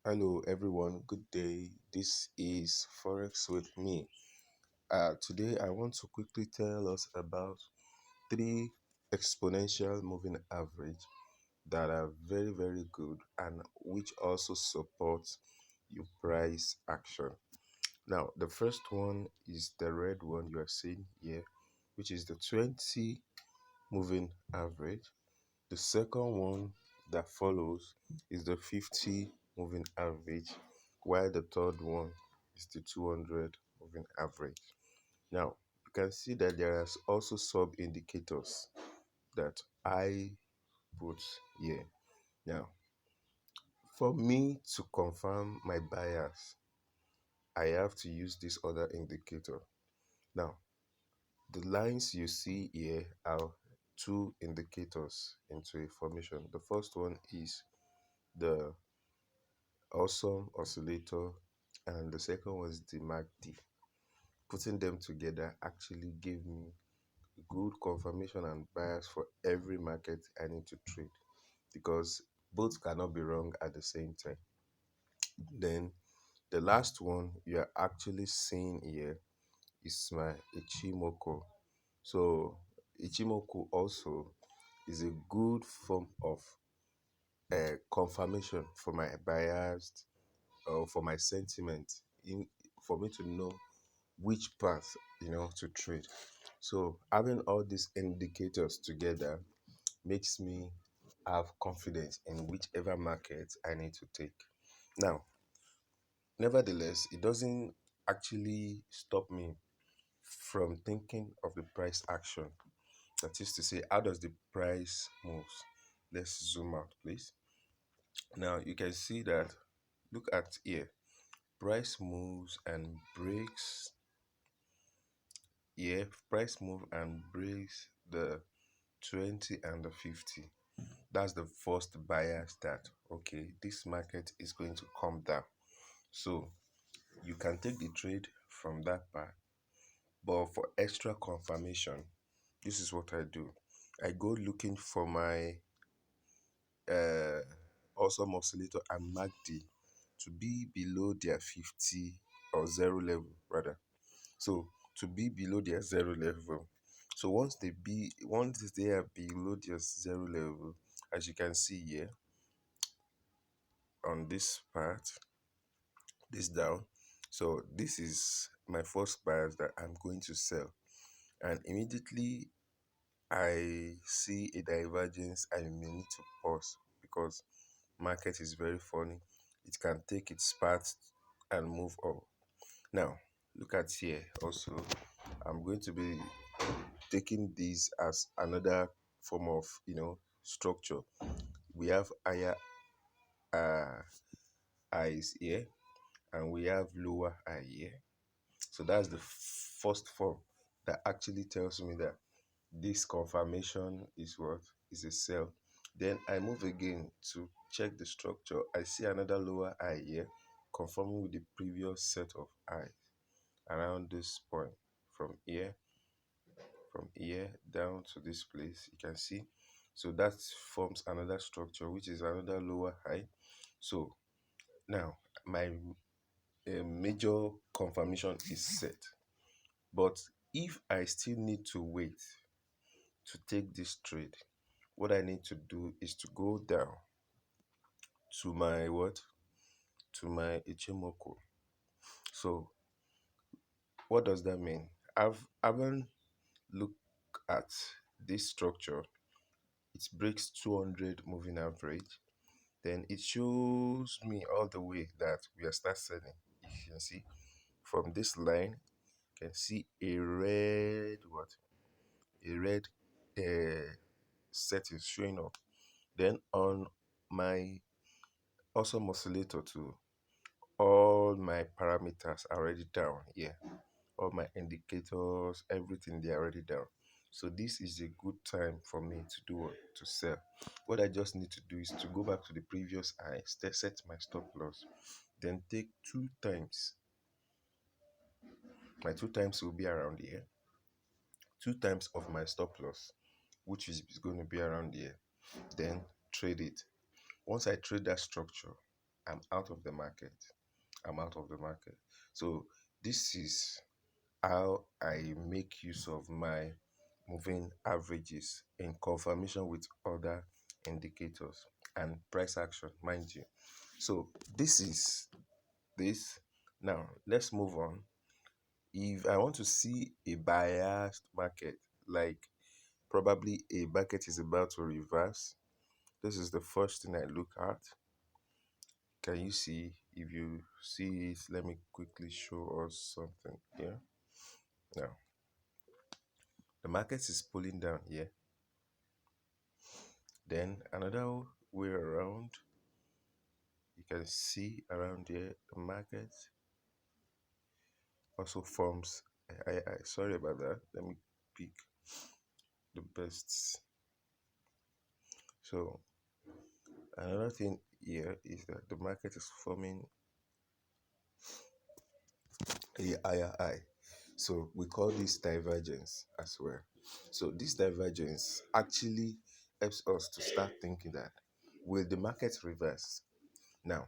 Hello, everyone. Good day. This is Forex with me. Today, I want to quickly tell us about three exponential moving average that are very, very good and which also support your price action. Now, the first one is the red one you are seeing here, which is the 20 moving average. The second one that follows is the 50 moving average, while the third one is the 200 moving average. Now, you can see that there are also sub indicators that I put here. Now, for me to confirm my bias, I have to use this other indicator. Now, the lines you see here are two indicators into a formation. The first one is the awesome oscillator, and the second was the MACD. Putting them together actually gave me good confirmation and bias for every market I need to trade, because both cannot be wrong at the same time. Then the last one you are actually seeing here is my Ichimoku. So Ichimoku also is a good form of confirmation for my bias or for my sentiment, in for me to know which path to trade. So having all these indicators together makes me have confidence in whichever market I need to take. Now, nevertheless, it doesn't actually stop me from thinking of the price action. That is to say, how does the price moves? Let's zoom out, please. Now you can see that, look at here, price moves and breaks. Yeah, price move and breaks the 20 and the 50. That's the first bias that, okay, this market is going to come down. So you can take the trade from that part. But for extra confirmation, this is what I do. I go looking for my uh, awesome oscillator and MACD to be below their 50 or zero level, rather. So to be below their zero level. So once they are below their zero level, as you can see here on this part, this down. So this is my first bias that I'm going to sell. And immediately I see a divergence, I may need to pause, because market is very funny. It can take its path and move up. Now, look at here also. I'm going to be taking this as another form of structure. We have higher uh, highs here, and we have lower high here. So that's the first form that actually tells me that this confirmation is what is a sell. Then I move again to check the structure. I see another lower high here, conforming with the previous set of highs around this point. From here down to this place, you can see. So that forms another structure, which is another lower high. So now my major confirmation is set. But if I still need to wait to take this trade, what I need to do is to go down to my what? To my Ichimoku. So what does that mean? I haven't looked at this structure. It breaks 200 moving average. Then it shows me all the way that we are start selling. If you can see from this line, you can see a red what? A red set is showing up. Then on my awesome oscillator too, all my parameters are already down here. All my indicators, everything, they are already down. So this is a good time for me to do what? To sell. What I just need to do is to go back to the previous high, set my stop loss, then take two times. My two times will be around here. Two times of my stop loss, which is going to be around here. Then trade it. Once I trade that structure, I'm out of the market. I'm out of the market. So this is how I make use of my moving averages in confirmation with other indicators and price action, mind you. So this is this. Now let's move on. If I want to see a biased market, like probably a market is about to reverse, this is the first thing I look at. Can you see? If you see it, let me quickly show us something here. Now, the market is pulling down here. Then another way around, you can see around here, the market also forms. Sorry about that. Let me pick the best. So another thing here is that the market is forming a higher high. So we call this divergence as well. So this divergence actually helps us to start thinking that will the market reverse? Now,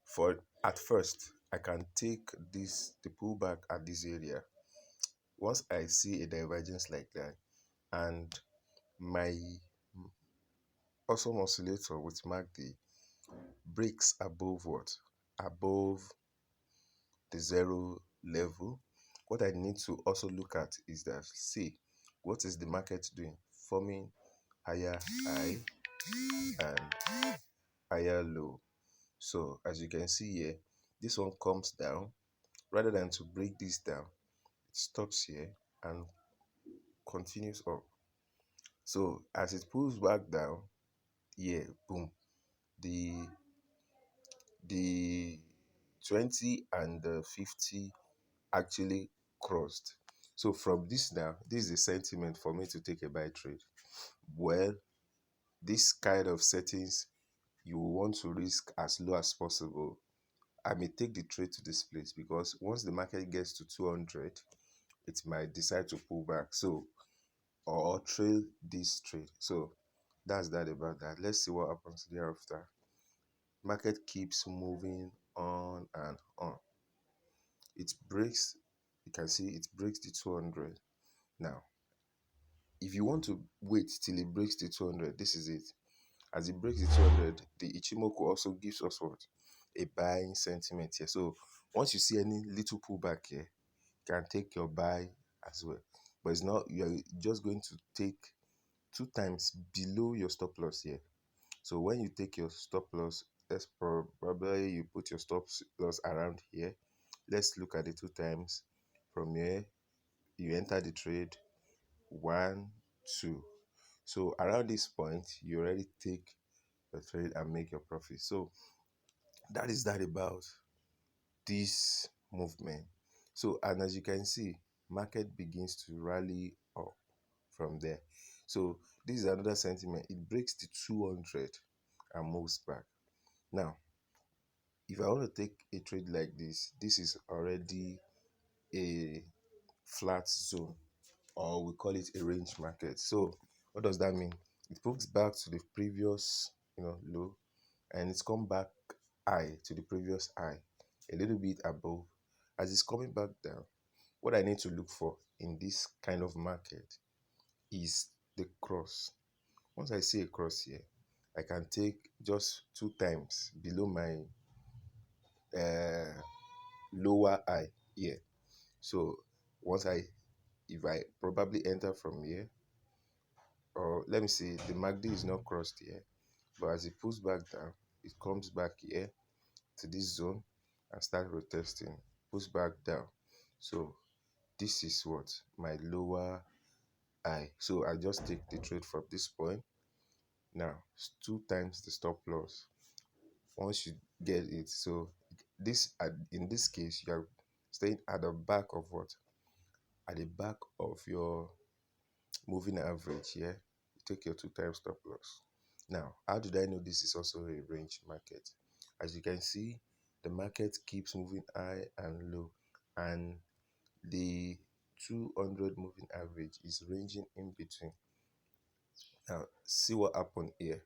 for at first, I can take this the pullback at this area. Once I see a divergence like that, and my awesome oscillator with MACD breaks above what? Above the zero level, what I need to also look at is that, see, what is the market doing? Forming higher high and higher low. So as you can see here, this one comes down. Rather than to break this down, it stops here and continues up. So as it pulls back down, here, boom, the the 20 and the 50 actually crossed. So from this now, this is the sentiment for me to take a buy trade. Well, this kind of settings, you will want to risk as low as possible. I may take the trade to this place because once the market gets to 200, it might decide to pull back. So, or trail this trade. So that's that about that. Let's see what happens thereafter. Market keeps moving on and on. It breaks, you can see it breaks the 200. Now, if you want to wait till it breaks the 200, this is it. As it breaks the 200, the Ichimoku also gives us what? A buying sentiment here. So once you see any little pullback here, you can take your buy as well. But it's not, you're just going to take 2 times below your stop loss here. So when you take your stop loss, let's probably you put your stop loss around here. Let's look at the 2 times from here. You enter the trade, 1, 2. So around this point, you already take the trade and make your profit. So that is that about this movement. So, and as you can see, market begins to rally up from there. So this is another sentiment. It breaks the 200 and moves back. Now, if I want to take a trade like this is already a flat zone, or we call it a range market. So what does that mean? It pulls back to the previous, low, and it's come back high to the previous high, a little bit above. As it's coming back down, what I need to look for in this kind of market is the cross. Once I see a cross here, I can take just 2 times below my lower high here. So once if I probably enter from here, or let me see, the MACD is not crossed here, but as it pulls back down, it comes back here to this zone and start retesting, pulls back down. So this is what my lower high. So I just take the trade from this point. Now it's 2 times the stop loss. Once you get it, so this in this case, you are staying at the back of what? At the back of your moving average here. You take your 2 times stop loss. Now, how did I know this is also a range market? As you can see, the market keeps moving high and low, and the 200 moving average is ranging in between. Now, see what happened here.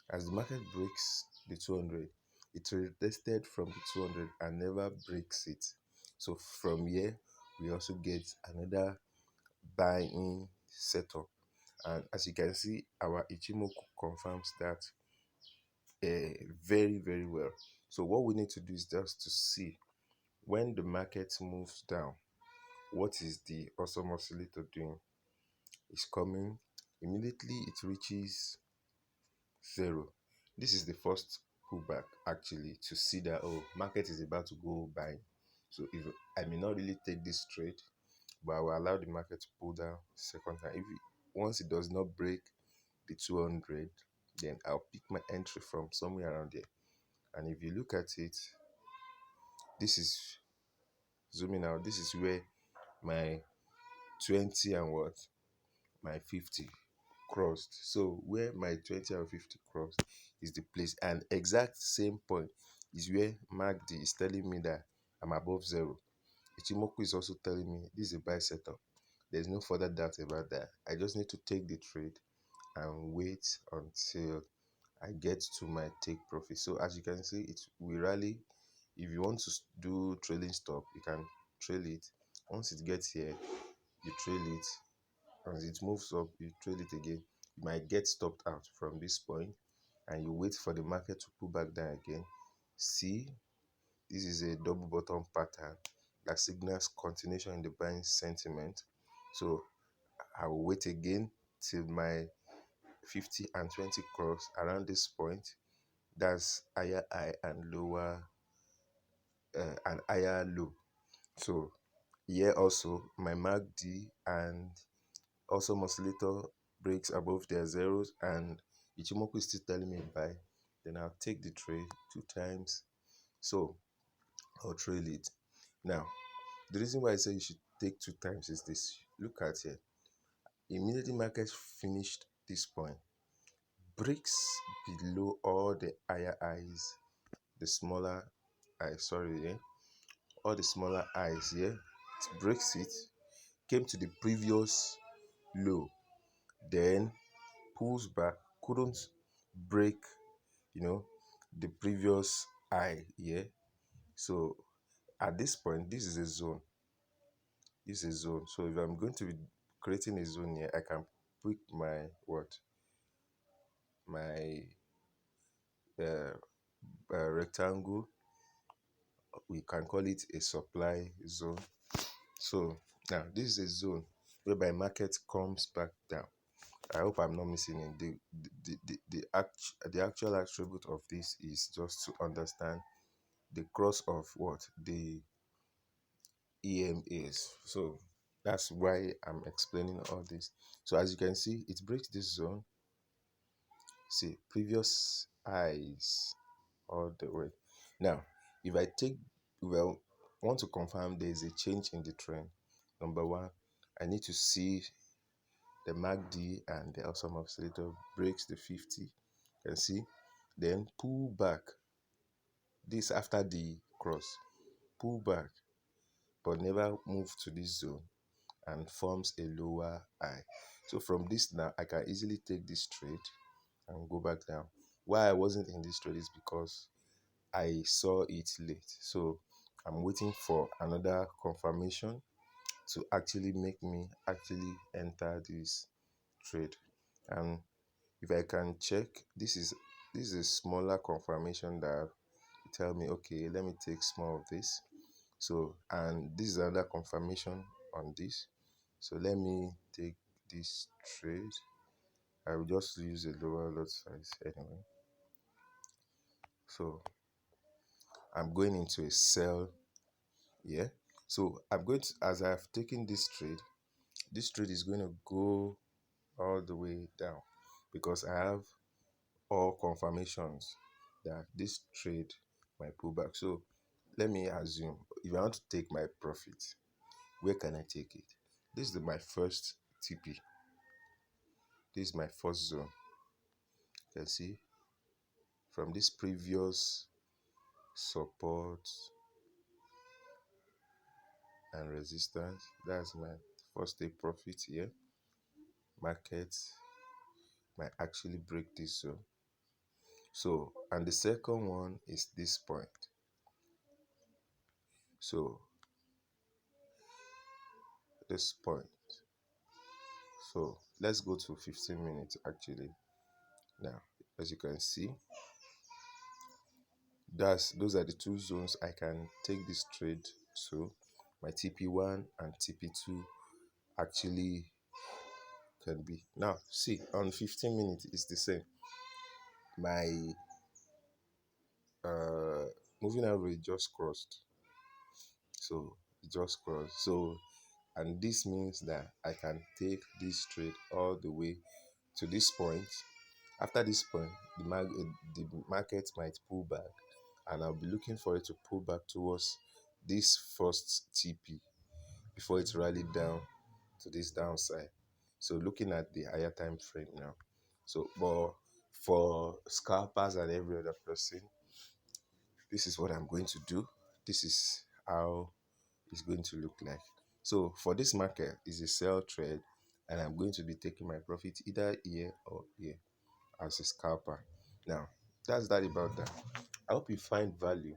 As the market breaks the 200, it retested from the 200 and never breaks it. So from here, we also get another buy-in setup. And as you can see, our Ichimoku confirms that very, very well. So what we need to do is just to see when the market moves down, what is the awesome oscillator doing? It's coming. Immediately it reaches zero. This is the first pullback actually to see that, oh, market is about to go buying. So if I may not really take this trade, but I will allow the market to pull down second time. If it, once it does not break the 200, then I'll pick my entry from somewhere around there. And if you look at it, this is zooming out. This is where my 20 and what my 50 crossed. So where my 20 and 50 crossed is the place, and exact same point is where MACD is telling me that I'm above zero. Ichimoku is also telling me this is a buy setup. There's no further doubt about that. I just need to take the trade and wait until I get to my take profit. So as you can see, it will rally. If you want to do trailing stop, you can trail it. Once it gets here, you trail it. As it moves up, you trail it again. You might get stopped out from this point and you wait for the market to pull back down again. See, this is a double bottom pattern that signals continuation in the buying sentiment. So I will wait again till my 50 and 20 cross around this point. That's higher high and lower and higher low. So here also my MACD and also oscillator breaks above their zeros and Ichimoku is still telling me buy, then I'll take the trade two times. So I'll trail it. Now, the reason why I say you should take two times is this. Look at it. Immediately market finished this point. Breaks below all the higher highs, the smaller all the smaller highs here. It breaks it, came to the previous low, then pulls back, couldn't break, the previous high here. So at this point, this is a zone. This is a zone. So if I'm going to be creating a zone here, I can pick my what? My uh, rectangle. We can call it a supply zone. So now this is a zone whereby market comes back down. I hope I'm not missing it. The actual attribute of this is just to understand the cross of what the EM is. So that's why I'm explaining all this. So as you can see, it breaks this zone. See, previous highs all the way. Now, if I take, well, want to confirm there is a change in the trend. Number one, I need to see the MACD and the awesome oscillator breaks the 50. You can see, then pull back. This after the cross, pull back, but never move to this zone and forms a lower high. So from this now, I can easily take this trade and go back down. Why I wasn't in this trade is because I saw it late. So I'm waiting for another confirmation to actually make me actually enter this trade. And if I can check, this is a smaller confirmation that tell me, okay, let me take small of this. So, and this is another confirmation on this. So let me take this trade. I will just use a lower lot size anyway. So I'm going into a sell here. So I'm going to, as I've taken this trade is going to go all the way down because I have all confirmations that this trade might pull back. So let me assume if I want to take my profit, where can I take it? This is my first TP. This is my first zone. You can see from this previous support and resistance, that's my first take profit here. Market might actually break this zone. So, and the second one is this point. So, this point. So, let's go to 15 minutes actually. Now, as you can see, those are the two zones I can take this trade to. My TP1 and TP2 actually can be. Now, see, on 15 minutes, it's the same. My uh, moving average just crossed. So, it just crossed. So, and this means that I can take this trade all the way to this point. After this point, the market might pull back, and I'll be looking for it to pull back towards this first TP before it rallied down to this downside. So looking at the higher time frame now. So, but for scalpers and every other person, this is what I'm going to do. This is how it's going to look like. So for this market, it's a sell trade, and I'm going to be taking my profit either here or here as a scalper. Now, that's that about that. I hope you find value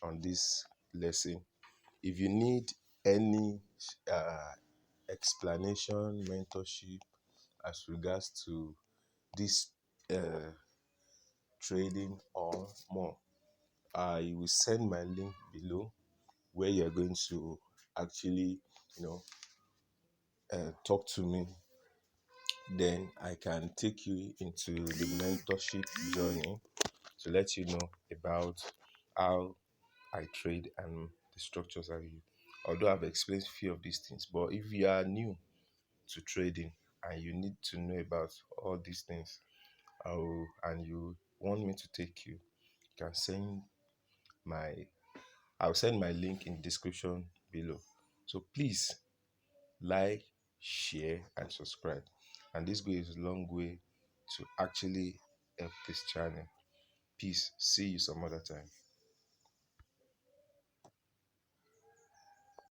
on this lesson. If you need any uh, explanation, mentorship as regards to this uh, trading or more, I will send my link below where you're going to actually, you know, talk to me. Then I can take you into the mentorship journey to let you know about how I trade and the structures I use. Although I've explained a few of these things, but if you are new to trading and you need to know about all these things, and you want me to take you, you can send my I'll send my link in the description below. So please like, share, and subscribe. And this goes a long way to actually help this channel. Peace. See you some other time.